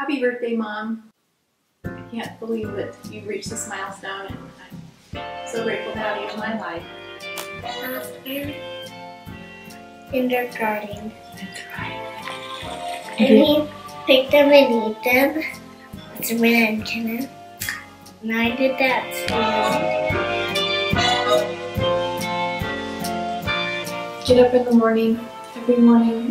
Happy birthday, Mom. I can't believe that you've reached this milestone, and I'm so grateful to have you in my life. After kindergarten. And he picked them and eat them with some antenna. And I did that too. Get up in the morning,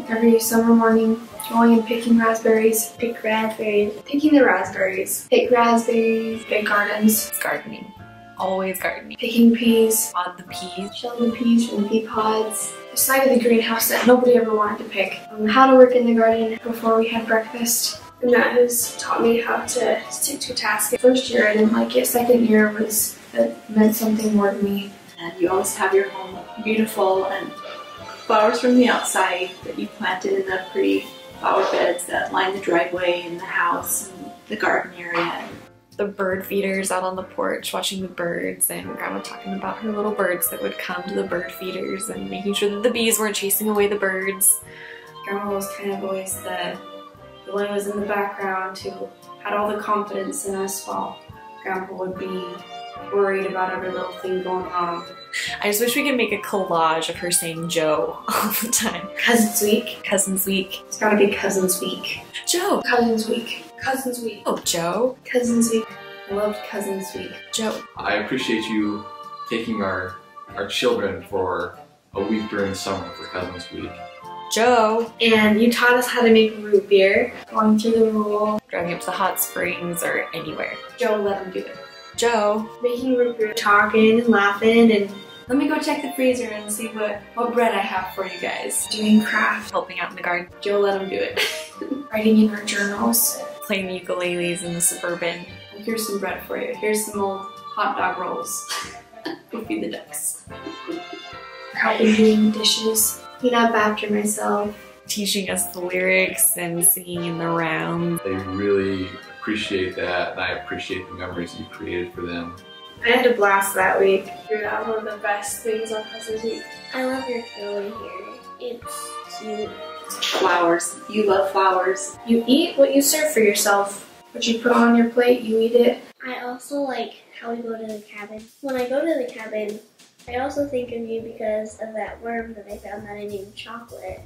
every summer morning, going and picking raspberries. Pick raspberries. Picking the raspberries. Pick raspberries. Big gardens. Gardening. Always gardening. Picking peas. Pod the peas. Shell the peas from the pea pods. The side of the greenhouse that nobody ever wanted to pick. How to work in the garden before we had breakfast. And that has taught me how to stick to a task. First year I didn't like it. Second year it meant something more to me. And you always have your home look beautiful, and flowers from the outside that you planted in the pretty flower beds that line the driveway and the house and the garden area. The bird feeders out on the porch watching the birds, and Grandma talking about her little birds that would come to the bird feeders and making sure that the bees weren't chasing away the birds. Grandma was kind of always the one who was in the background who had all the confidence in us while Grandpa would be worried about every little thing going on. I just wish we could make a collage of her saying Joe all the time. Cousins Week. Cousins Week. It's gotta be Cousins Week. Joe. Cousins Week. Cousins Week. Oh, Joe. Cousins Week. I loved Cousins Week. Joe. I appreciate you taking our children for a week during the summer for Cousins Week. Joe. And you taught us how to make root beer. Going through the rule. Driving up to the hot springs or anywhere. Joe let him do it. Joe. Making root beer. Talking and laughing and let me go check the freezer and see what bread I have for you guys. doing craft. Helping out in the garden. Joe let him do it. Writing in our journals. Playing the ukuleles in the suburban. Here's some bread for you. Here's some old hot dog rolls. Go feed the ducks. Helping doing dishes. Clean up after myself. Teaching us the lyrics and singing in the round. They really appreciate that, and I appreciate the memories you created for them. I had a blast that week. That was one of the best things on Cousins Week. I love your family here. It's cute. Flowers. You love flowers. You eat what you serve for yourself. What you put on your plate, you eat it. I also like how we go to the cabin. When I go to the cabin, I also think of you because of that worm that I found that I named Chocolate.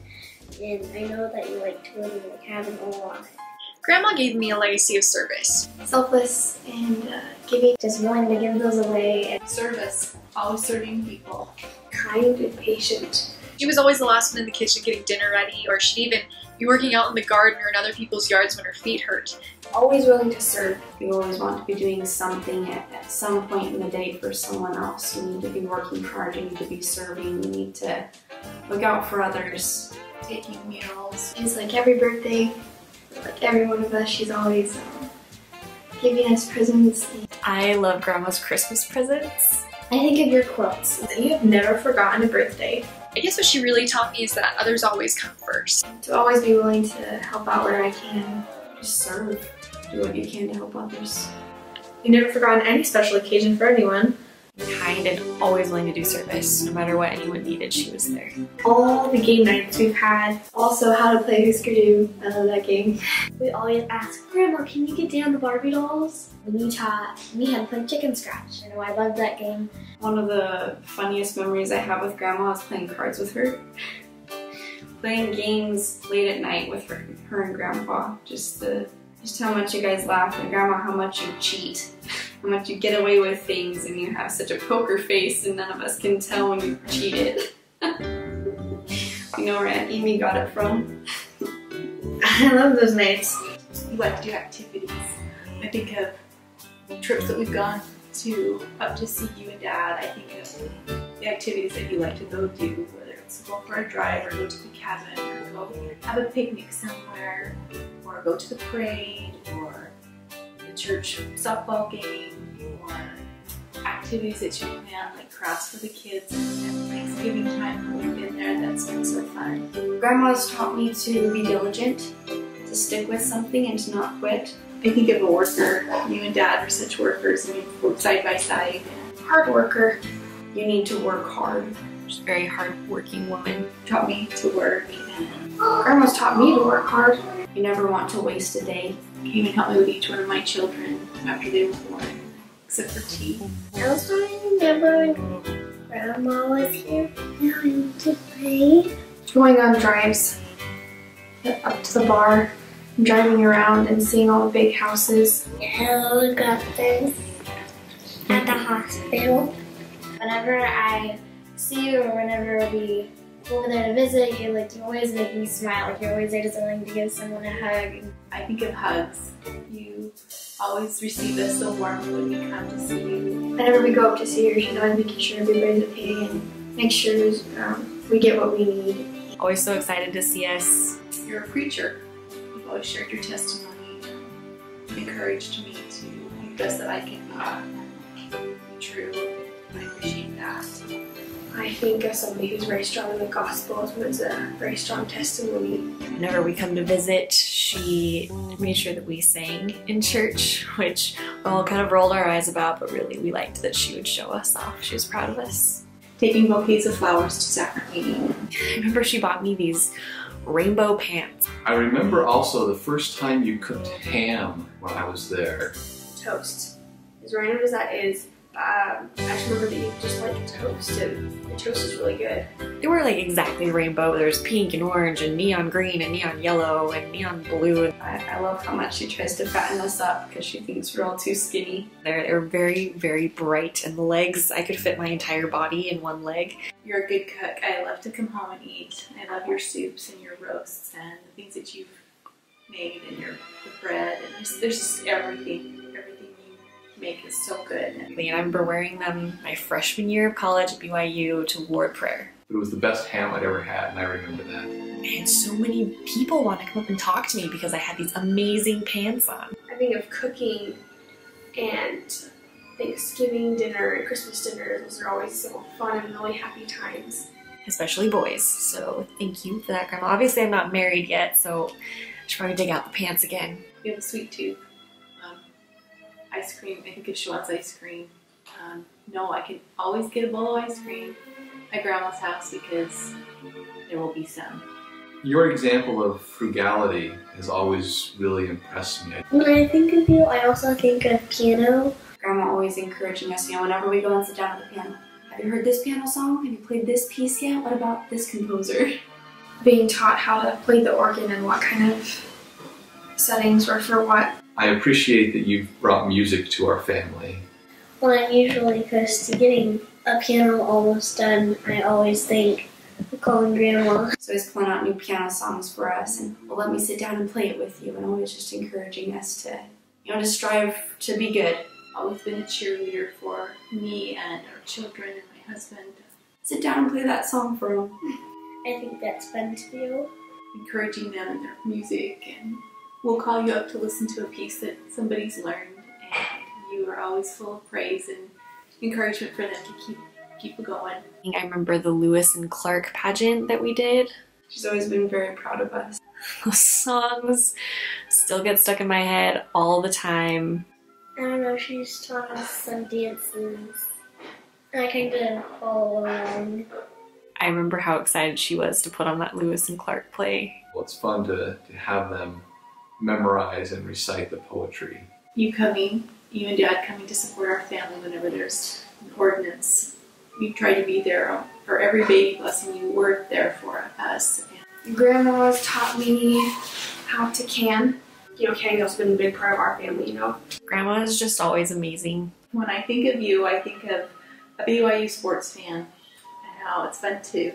And I know that you like to go to the cabin a lot. Grandma gave me a legacy of service. Selfless and giving. Just wanting to give those away. Service. Always serving people. Kind and patient. She was always the last one in the kitchen getting dinner ready, or she'd even be working out in the garden or in other people's yards when her feet hurt. Always willing to serve. You always want to be doing something at some point in the day for someone else. You need to be working hard, you need to be serving, you need to look out for others. Taking meals. She's like every birthday, like every one of us, she's always giving us presents. I love Grandma's Christmas presents. I think of your quilts. You have never forgotten a birthday. I guess what she really taught me is that others always come first. To always be willing to help out where I can. Just serve. Do what you can to help others. You never forgotten any special occasion for anyone. Kind and always willing to do service. No matter what anyone needed, she was there. All the game nights we've had. Also how to play Whisker Do. I love that game. We always ask, Grandma, can you get down the Barbie dolls? And you taught me how to play chicken scratch. I know I love that game. One of the funniest memories I have with Grandma is playing cards with her. Playing games late at night with her and Grandpa. Just how much you guys laugh, and Grandma, how much you cheat. How much you get away with things and you have such a poker face and none of us can tell when you cheated. You know where Aunt Amy got it from. I love those nights. We like to do activities. I think of trips that we've gone to up to see you and Dad. I think of the activities that you like to go do, whether it's go for a drive or go to the cabin or go have a picnic somewhere or go to the parade or the church softball game or activities that you plan like crafts for the kids at Thanksgiving time when we've been there. That's been so fun. Grandma's taught me to be diligent, to stick with something and to not quit. I think of a worker. You and Dad are such workers and we work side by side. Hard worker. You need to work hard. She's a very hard-working woman. Taught me to work. Grandma's taught me to work hard. You never want to waste a day. Came and helped me with each one of my children after they were born, except for T. I also remember when Grandma was here. Now I need to pray. Going on drives up to the bar, and driving around and seeing all the big houses. Helicopters at the hospital. Whenever I see you or whenever we go over there to visit you, like, you always make me smile. Like, you're always there just willing to give someone a hug. I think of hugs. You always receive us so warmly when we come to see you. Whenever we go up to see her, she's always making sure everybody's okay and make sure we get what we need. Always so excited to see us. You're a preacher. You've always shared your testimony and encouraged me to be the best that I can be true. I appreciate that. I think as somebody who's very strong in the gospel, it's a very strong testimony. Whenever we come to visit, she made sure that we sang in church, which we all kind of rolled our eyes about, but really we liked that she would show us off. She was proud of us. Taking bouquets of flowers to sacrament meeting. I remember she bought me these rainbow pants. I remember also the first time you cooked ham when I was there. Toast. As random as that is, I just remember that you just like toast, and the toast is really good. They were like exactly rainbow. There's pink and orange and neon green and neon yellow and neon blue. I love how much she tries to fatten us up because she thinks we're all too skinny. They're very, very bright, and the legs, I could fit my entire body in one leg. You're a good cook. I love to come home and eat. I love your soups and your roasts and the things that you've made and the bread. And there's just everything you make is so good. And I remember wearing them my freshman year of college at BYU to ward prayer. It was the best ham I'd ever had, and I remember that. And so many people want to come up and talk to me because I had these amazing pants on. I think of cooking and Thanksgiving dinner and Christmas dinner. Those are always so fun and really happy times. Especially boys, so thank you for that, Grandma. Obviously I'm not married yet, so I should probably dig out the pants again. You have a sweet tooth. Ice cream, I think if she wants ice cream. No, I can always get a bowl of ice cream at Grandma's house because there will be some. Your example of frugality has always really impressed me. When I think of you, I also think of piano. Grandma always encouraging us, whenever we go and sit down at the piano. Have you heard this piano song? Have you played this piece yet? What about this composer? Being taught how to play the organ and what kind of settings were for what. I appreciate that you've brought music to our family. When I'm usually close to getting a piano almost done, I always think of calling Grandma. So he's pulling out new piano songs for us and will let me sit down and play it with you, and always just encouraging us to, to strive to be good. Always been a cheerleader for me and our children and my husband. Sit down and play that song for them. I think that's fun to do. Encouraging them in their music, and we'll call you up to listen to a piece that somebody's learned, and you are always full of praise and encouragement for them to keep going. I remember the Lewis and Clark pageant that we did. She's always been very proud of us. Those songs still get stuck in my head all the time. I don't know, she's taught us some dances. I kind of follow along. I remember how excited she was to put on that Lewis and Clark play. Well, it's fun to have them memorize and recite the poetry. You and Dad coming to support our family whenever there's an ordinance. We try to be there for every baby blessing. You were there for us. Grandma's taught me how to can. Canning has been a big part of our family, Grandma is just always amazing. When I think of you, I think of a BYU sports fan and how it's fun to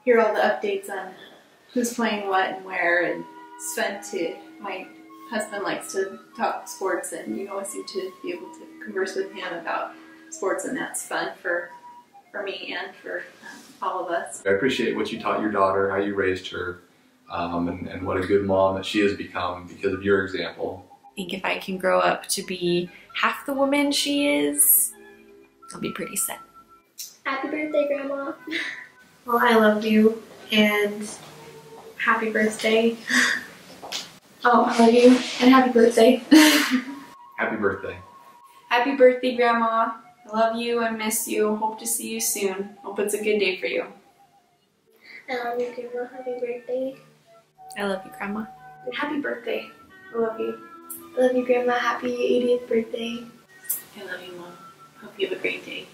hear all the updates on who's playing what and where, and it's fun to, my husband likes to talk sports, and you always seem to be able to converse with him about sports, and that's fun for me and for all of us. I appreciate what you taught your daughter, how you raised her, and what a good mom that she has become because of your example. I think if I can grow up to be half the woman she is, I'll be pretty set. Happy birthday, Grandma. Well, I love you, and happy birthday. Oh, I love you, and happy birthday. Happy birthday. Happy birthday, Grandma. I love you and miss you. Hope to see you soon. Hope it's a good day for you. I love you, Grandma. Happy birthday. I love you, Grandma. And happy birthday. I love you. I love you, Grandma. Happy 80th birthday. I love you, Mom. Hope you have a great day.